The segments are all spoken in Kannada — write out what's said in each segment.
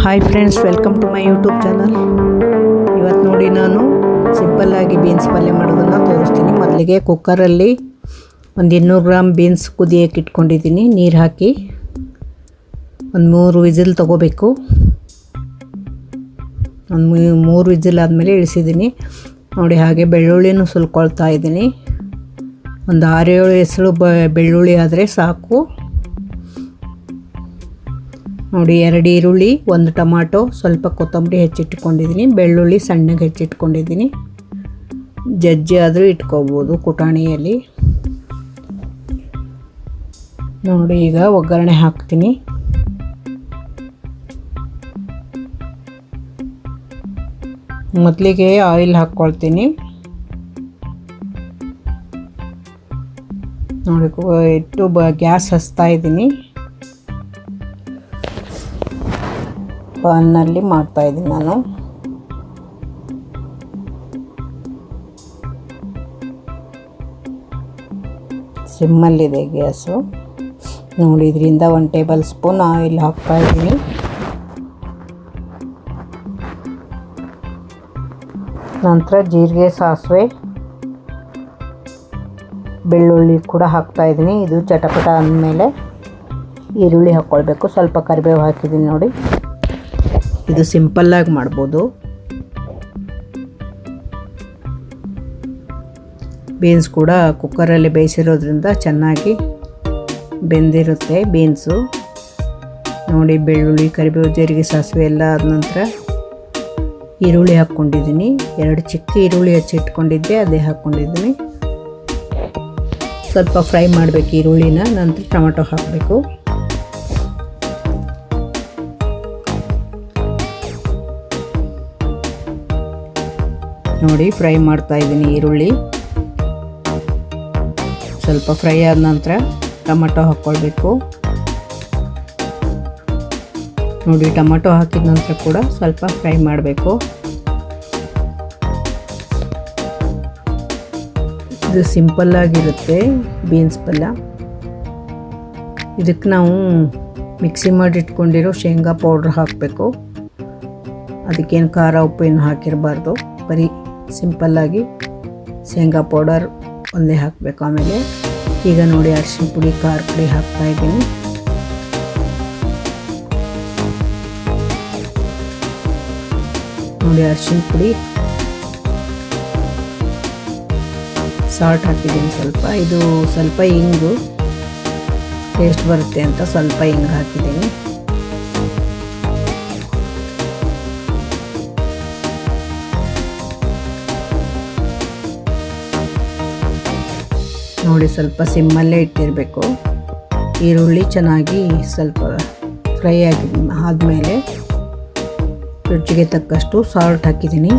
Hi friends, welcome to my YouTube channel. ಇವತ್ತು ನೋಡಿ ನಾನು ಸಿಂಪಲ್ಲಾಗಿ ಬೀನ್ಸ್ ಪಲ್ಯ ಮಾಡೋದನ್ನು ತೋರಿಸ್ತೀನಿ. ಮೊದಲಿಗೆ ಕುಕ್ಕರಲ್ಲಿ ಒಂದು 200 ಗ್ರಾಮ್ ಬೀನ್ಸ್ ಕುದಿಯೋಕೆ ಇಟ್ಕೊಂಡಿದ್ದೀನಿ. ನೀರು ಹಾಕಿ ಒಂದು 3 ವಿಸಿಲ್ ತೊಗೋಬೇಕು. ಒಂದು 3 ವಿಸಿಲ್ ಆದಮೇಲೆ ಇಳಿಸಿದ್ದೀನಿ ನೋಡಿ. ಹಾಗೆ ಬೆಳ್ಳುಳ್ಳಿನೂ ಸುಲ್ಕೊಳ್ತಾ ಇದ್ದೀನಿ. ಒಂದು 6-7 ಎಸಳು ಬೆಳ್ಳುಳ್ಳಿ ಆದರೆ ಸಾಕು ನೋಡಿ. 2 ಈರುಳ್ಳಿ, 1 ಟೊಮಾಟೊ, ಸ್ವಲ್ಪ ಕೊತ್ತಂಬರಿ ಹೆಚ್ಚಿಟ್ಕೊಂಡಿದ್ದೀನಿ. ಬೆಳ್ಳುಳ್ಳಿ ಸಣ್ಣಗೆ ಹೆಚ್ಚಿಟ್ಕೊಂಡಿದ್ದೀನಿ. ಜಜ್ಜಿ ಆದರೂ ಇಟ್ಕೋಬೋದು ಕುಟಾಣಿಯಲ್ಲಿ ನೋಡಿ. ಈಗ ಒಗ್ಗರಣೆ ಹಾಕ್ತೀನಿ. ಮೊದಲಿಗೆ ಆಯಿಲ್ ಹಾಕ್ಕೊಳ್ತೀನಿ ನೋಡಿ. ಇಟ್ಟು ಗ್ಯಾಸ್ ಹಚ್ತಾ ಇದ್ದೀನಿ. ಪಾನ್ನಲ್ಲಿ ಮಾಡ್ತಾಯಿದ್ದೀನಿ ನಾನು. ಸಿಮ್ಮಲ್ಲಿದೆ ಗ್ಯಾಸು ನೋಡಿ. ಇದರಿಂದ 1 ಟೇಬಲ್ ಸ್ಪೂನ್ ಆಯಿಲ್ ಹಾಕ್ತಾಯಿದ್ದೀನಿ. ನಂತರ ಜೀರಿಗೆ, ಸಾಸಿವೆ, ಬೆಳ್ಳುಳ್ಳಿ ಕೂಡ ಹಾಕ್ತಾಯಿದ್ದೀನಿ. ಇದು ಚಟಪಟ ಅಂದಮೇಲೆ ಈರುಳ್ಳಿ ಹಾಕ್ಕೊಳ್ಬೇಕು. ಸ್ವಲ್ಪ ಕರಿಬೇವು ಹಾಕಿದ್ದೀನಿ ನೋಡಿ. ಇದು ಸಿಂಪಲ್ಲಾಗಿ ಮಾಡ್ಬೋದು. ಬೀನ್ಸ್ ಕೂಡ ಕುಕ್ಕರಲ್ಲಿ ಬೇಯಿಸಿರೋದ್ರಿಂದ ಚೆನ್ನಾಗಿ ಬೆಂದಿರುತ್ತೆ ಬೀನ್ಸು ನೋಡಿ. ಬೆಳ್ಳುಳ್ಳಿ, ಕರಿಬೇವು, ಜೀರಿಗೆ, ಸಾಸಿವೆ ಎಲ್ಲ ಆದ ನಂತರ ಈರುಳ್ಳಿ ಹಾಕ್ಕೊಂಡಿದ್ದೀನಿ. 2 ಚಿಕ್ಕ ಈರುಳ್ಳಿ ಹೆಚ್ಚಿಟ್ಕೊಂಡಿದ್ದೆ, ಅದೇ ಹಾಕ್ಕೊಂಡಿದ್ದೀನಿ. ಸ್ವಲ್ಪ ಫ್ರೈ ಮಾಡಬೇಕು ಈರುಳ್ಳಿನ. ನಂತರ ಟೊಮೆಟೊ ಹಾಕಬೇಕು. ನೋಡಿ, ಫ್ರೈ ಮಾಡ್ತಾ ಇದ್ದೀನಿ ಈರುಳ್ಳಿ. ಸ್ವಲ್ಪ ಫ್ರೈ ಆದ ನಂತರ ಟೊಮೆಟೊ ಹಾಕ್ಕೊಳ್ಬೇಕು ನೋಡಿ. ಟೊಮೆಟೊ ಹಾಕಿದ ನಂತರ ಕೂಡ ಸ್ವಲ್ಪ ಫ್ರೈ ಮಾಡಬೇಕು. ಇದು ಸಿಂಪಲ್ಲಾಗಿರುತ್ತೆ ಬೀನ್ಸ್ ಪಲ್ಯ. ಇದಕ್ಕೆ ನಾವು ಮಿಕ್ಸಿ ಮಾಡಿ ಇಟ್ಕೊಂಡಿರೋ ಶೇಂಗಾ ಪೌಡ್ರ್ ಹಾಕಬೇಕು. ಅದಕ್ಕೇನು ಖಾರ ಉಪ್ಪು ಏನು ಹಾಕಿರಬಾರ್ದು. ಬರೀ ಸಿಂಪಲ್ಲಾಗಿ ಶೇಂಗಾ ಪೌಡರ್ ಒಂದೇ ಹಾಕಬೇಕು. ಆಮೇಲೆ ಈಗ ನೋಡಿ ಅರಿಶಿನ ಪುಡಿ, ಖಾರ ಪುಡಿ ಹಾಕ್ತಾಯಿದ್ದೀನಿ. ನೋಡಿ ಅರಿಶಿನ ಪುಡಿ, ಸಾಲ್ಟ್ ಹಾಕಿದ್ದೀನಿ ಸ್ವಲ್ಪ. ಇದು ಸ್ವಲ್ಪ ಹಿಂಗು ಟೇಸ್ಟ್ ಬರುತ್ತೆ ಅಂತ ಸ್ವಲ್ಪ ಹಿಂಗೆ ಹಾಕಿದ್ದೀನಿ. ನೋಡಿ, ಸ್ವಲ್ಪ ಸಿಮ್ಮಲ್ಲೇ ಇಟ್ಟಿರಬೇಕು. ಈರುಳ್ಳಿ ಚೆನ್ನಾಗಿ ಸ್ವಲ್ಪ ಫ್ರೈ ಆದಮೇಲೆ ರುಚಿಗೆ ತಕ್ಕಷ್ಟು ಸಾಲ್ಟ್ ಹಾಕಿದ್ದೀನಿ.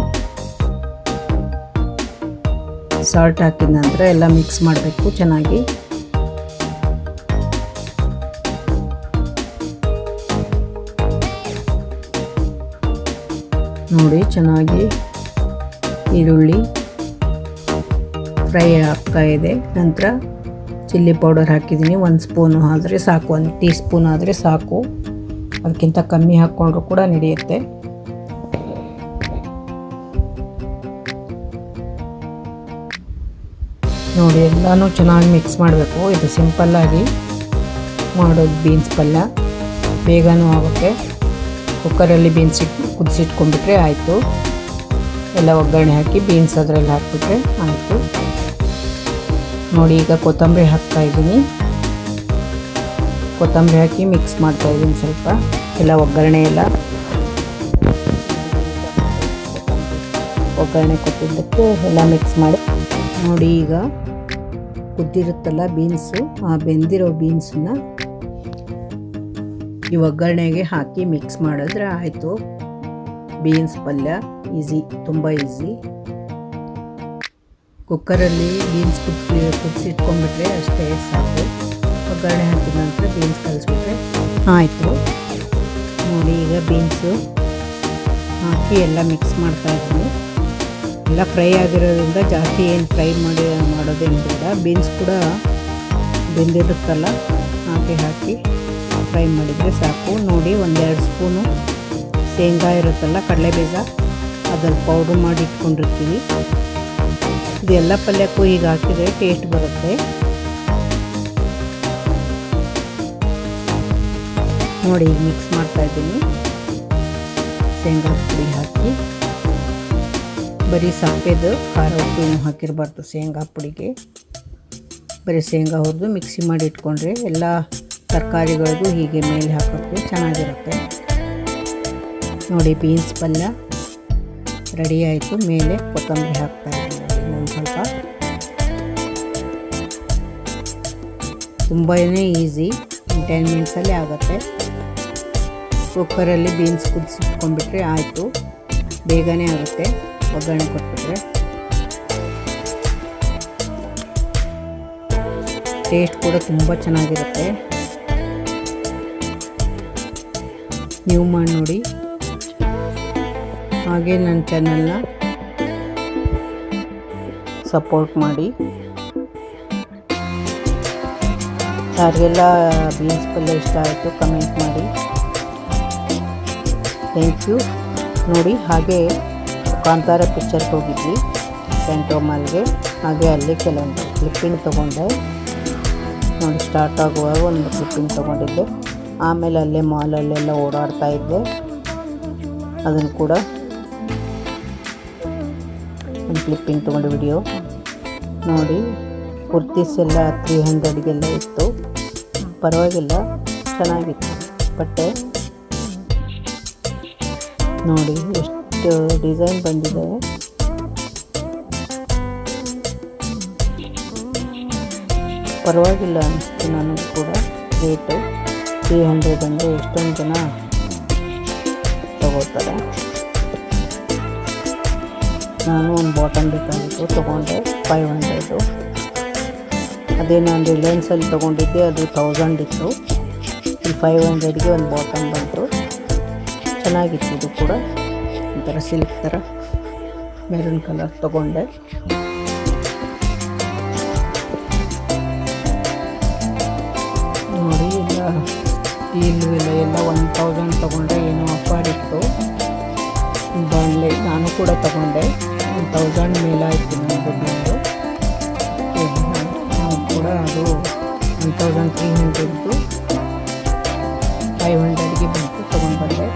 ಸಾಲ್ಟ್ ಹಾಕಿದ ನಂತರ ಎಲ್ಲ ಮಿಕ್ಸ್ ಮಾಡಬೇಕು ಚೆನ್ನಾಗಿ. ನೋಡಿ, ಚೆನ್ನಾಗಿ ಈರುಳ್ಳಿ ಫ್ರೈ ಆಗ್ತಾ ಇದೆ. ನಂತರ ಚಿಲ್ಲಿ ಪೌಡರ್ ಹಾಕಿದ್ದೀನಿ. 1 ಸ್ಪೂನು ಆದರೆ ಸಾಕು, 1 ಟೀ ಸ್ಪೂನ್ ಆದರೆ ಸಾಕು. ಅದಕ್ಕಿಂತ ಕಮ್ಮಿ ಹಾಕ್ಕೊಂಡ್ರೂ ಕೂಡ ನಡೆಯುತ್ತೆ. ನೋಡಿ, ಎಲ್ಲನೂ ಚೆನ್ನಾಗಿ ಮಿಕ್ಸ್ ಮಾಡಬೇಕು. ಇದು ಸಿಂಪಲ್ಲಾಗಿ ಮಾಡೋದು ಬೀನ್ಸ್ ಪಲ್ಯ. ಬೇಗನೂ ಆಗುತ್ತೆ. ಕುಕ್ಕರಲ್ಲಿ ಬೀನ್ಸ್ ಕುದಿಸಿಟ್ಕೊಂಡ್ಬಿಟ್ರೆ ಆಯಿತು. ಎಲ್ಲ ಒಗ್ಗರಣೆ ಹಾಕಿ ಬೀನ್ಸ್ ಅದರಲ್ಲಿ ಹಾಕಿಬಿಟ್ರೆ ಆಯಿತು ನೋಡಿ. ಈಗ ಕೊತ್ತಂಬರಿ ಹಾಕ್ತಾಯಿದ್ದೀನಿ. ಕೊತ್ತಂಬರಿ ಹಾಕಿ ಮಿಕ್ಸ್ ಮಾಡ್ತಾಯಿದ್ದೀನಿ ಸ್ವಲ್ಪ. ಎಲ್ಲ ಒಗ್ಗರಣೆ ಕೊಟ್ಟಿದ್ದಕ್ಕೆ ಎಲ್ಲ ಮಿಕ್ಸ್ ಮಾಡಿ ನೋಡಿ. ಈಗ ಕುದ್ದಿರುತ್ತಲ್ಲ ಬೀನ್ಸು, ಆ ಬೆಂದಿರೋ ಬೀನ್ಸನ್ನ ಈ ಒಗ್ಗರಣೆಗೆ ಹಾಕಿ ಮಿಕ್ಸ್ ಮಾಡಿದ್ರೆ ಆಯಿತು. ಬೀನ್ಸ್ ಪಲ್ಯ ಈಸಿ, ತುಂಬ ಈಸಿ. ಕುಕ್ಕರಲ್ಲಿ ಬೀನ್ಸ್ ಕುದಿಸಿಟ್ಕೊಂಡ್ಬಿಟ್ರೆ ಅಷ್ಟೇ ಸಾಕು. ಒಗ್ಗರಣೆ ಹಾಕಿದ ನಂತರ ಬೀನ್ಸ್ ಕಲಿಸ್ಬಿಟ್ರೆ ಆಯಿತು ನೋಡಿ. ಈಗ ಬೀನ್ಸು ಹಾಕಿ ಎಲ್ಲ ಮಿಕ್ಸ್ ಮಾಡ್ತಾಯಿದ್ದೀನಿ. ಎಲ್ಲ ಫ್ರೈ ಆಗಿರೋದ್ರಿಂದ ಜಾಸ್ತಿ ಏನು ಫ್ರೈ ಮಾಡೋದೇನು ಬೇಡ. ಬೀನ್ಸ್ ಕೂಡ ಬೆಂದಿರುತ್ತಲ್ಲ, ಹಾಕಿ ಫ್ರೈ ಮಾಡಿದರೆ ಸಾಕು ನೋಡಿ. 1-2 ಸ್ಪೂನು ಶೇಂಗಾ ಇರುತ್ತಲ್ಲ, ಕಡಲೆಬೀಜ, ಅದ್ರಲ್ಲಿ ಪೌಡ್ರ್ ಮಾಡಿ ಇಟ್ಕೊಂಡಿರ್ತೀವಿ. ಇದೆಲ್ಲ ಪಲ್ಯಕ್ಕೂ ಈಗ ಹಾಕಿದರೆ ಟೇಸ್ಟ್ ಬರುತ್ತೆ. ನೋಡಿ, ಈಗ ಮಿಕ್ಸ್ ಮಾಡ್ತಾಯಿದ್ದೀನಿ. ಶೇಂಗಾ ಪುಡಿ ಹಾಕಿ, ಬರೀ ಸಪ್ಪೆದು ಖಾರ ಉಪ್ಪು ಏನು ಹಾಕಿರಬಾರ್ದು ಶೇಂಗಾ ಪುಡಿಗೆ. ಬರೀ ಶೇಂಗಾ ಹುರಿದು ಮಿಕ್ಸಿ ಮಾಡಿ ಇಟ್ಕೊಂಡ್ರೆ ಎಲ್ಲ ತರಕಾರಿಗಳಿಗೂ ಹೀಗೆ ಮೇಲೆ ಹಾಕೋಕ್ಕೆ ಚೆನ್ನಾಗಿರುತ್ತೆ. ನೋಡಿ, ಬೀನ್ಸ್ ಪಲ್ಯ ರೆಡಿ ಆಯಿತು. ಮೇಲೆ ಕೊತ್ತಂಬರಿ ಹಾಕ್ತಾಯಿದ್ದೀನಿ ಇನ್ನೊಂದು ಸ್ವಲ್ಪ. ತುಂಬಾ ಈಸಿ, 10 ಮಿನಿಟ್ಸಲ್ಲೇ ಆಗುತ್ತೆ. ಕುಕ್ಕರಲ್ಲಿ ಬೀನ್ಸ್ ಕುದಿಸಿಟ್ಕೊಂಡ್ಬಿಟ್ರೆ ಆಯಿತು, ಬೇಗನೆ ಆಗುತ್ತೆ. ಒಗ್ಗರಣೆ ಕೊಟ್ಬಿಟ್ರೆ ಟೇಸ್ಟ್ ಕೂಡ ತುಂಬ ಚೆನ್ನಾಗಿರುತ್ತೆ. ನೀವು ಮಾಡಿ ನೋಡಿ. ಹಾಗೆ ನನ್ನ ಚಾನಲ್ನ ಸಪೋರ್ಟ್ ಮಾಡಿ. ಯಾರಿಗೆಲ್ಲ ಬೀನ್ಸ್ ಪಲ್ಯ ಇಷ್ಟ ಆಯಿತು ಕಮೆಂಟ್ ಮಾಡಿ. Thank you. ನೋಡಿ, ಹಾಗೆ ಕಾಂತಾರ ಪಿಕ್ಚರ್ಗೆ ಹೋಗಿದ್ವಿ ಸೆಂಟ್ರೋ ಮಾಲ್ಗೆ. ಹಾಗೆ ಅಲ್ಲಿ ಕೆಲವೊಂದು ಕ್ಲಿಪ್ಪಿಂಗ್ ತೊಗೊಂಡೆ. ನೋಡಿ, ಸ್ಟಾರ್ಟ್ ಆಗುವಾಗ ಒಂದು ಕ್ಲಿಪ್ಪಿಂಗ್ ತೊಗೊಂಡಿದ್ದೆ. ಆಮೇಲೆ ಅಲ್ಲೇ ಮಾಲಲ್ಲೆಲ್ಲ ಓಡಾಡ್ತಾ ಇದ್ದೆ. ಅದನ್ನು ಕೂಡ ಒಂದು ಕ್ಲಿಪ್ಪಿಂಗ್ ತೊಗೊಂಡು ವಿಡಿಯೋ ನೋಡಿ. ಕುರ್ತೀಸ್ ಎಲ್ಲ 300ಗೆಲ್ಲ ಇತ್ತು, ಪರವಾಗಿಲ್ಲ, ಚೆನ್ನಾಗಿತ್ತು ಬಟ್ಟೆ. ನೋಡಿ ಎಷ್ಟು ಡಿಸೈನ್ ಬಂದಿದೆ. ಪರವಾಗಿಲ್ಲ ಅನಿಸ್ತು ನನಗೆ ಕೂಡ. ರೇಟು 300 ಅಂದರೆ ಎಷ್ಟೊಂದು ಜನ ತಗೋತಾರೆ. ನಾನು ಒಂದು ಬಾಟಮ್ ಬೇಕಾಗಿತ್ತು, ತೊಗೊಂಡೆ 500. ಅದೇ ನಾನು ರಿಲಯನ್ಸಲ್ಲಿ ತೊಗೊಂಡಿದ್ದೆ, ಅದು 1000 ಇತ್ತು. ಈ 500ಗೆ ಒಂದು ಬಾಟಮ್ ಬಂತು. ಚೆನ್ನಾಗಿತ್ತು. ಇದು ಕೂಡ ಒಂಥರ ಸಿಲ್ಕ್ ಥರ ಮೆರೂನ್ ಕಲರ್ ತೊಗೊಂಡೆ. ನೋಡಿ, ಎಲ್ಲ ಸ್ಟೀಲು ಎಲ್ಲ 1000 ತೊಗೊಂಡ್ರೆ ಏನೋ ಆಫರ್ ಇತ್ತು. ಬಾಣಲೆ ನಾನು ಕೂಡ ತೊಗೊಂಡೆ, 1000 ಮೇಲಾಯಿತು ನನ್ನ ದುಡ್ಡು. ಕೂಡ ಅದು 1300 500ಗೆ ಬಂತು. ತೊಗೊಂಡು ಬಂದೆ,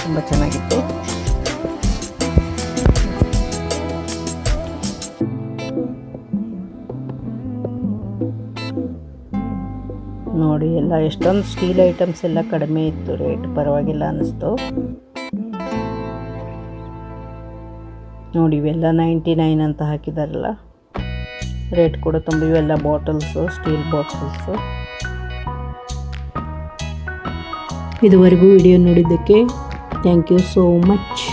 ತುಂಬ ಚೆನ್ನಾಗಿತ್ತು. ನೋಡಿ, ಎಲ್ಲ ಎಷ್ಟೊಂದು ಸ್ಟೀಲ್ ಐಟಮ್ಸ್ ಎಲ್ಲ ಕಡಿಮೆ ಇತ್ತು, ರೇಟ್ ಪರವಾಗಿಲ್ಲ ಅನ್ನಿಸ್ತು. ನೋಡಿ, ಇವೆಲ್ಲ 99 ಅಂತ ಹಾಕಿದಾರಲ್ಲ, ರೇಟ್ ಕೂಡ ತುಂಬ. ಇವೆಲ್ಲ ಬಾಟಲ್ಸು, ಸ್ಟೀಲ್ ಬಾಟಲ್ಸು. ಇದುವರೆಗೂ ವಿಡಿಯೋ ನೋಡಿದ್ದಕ್ಕೆ ಥ್ಯಾಂಕ್ ಯು ಸೋ ಮಚ್.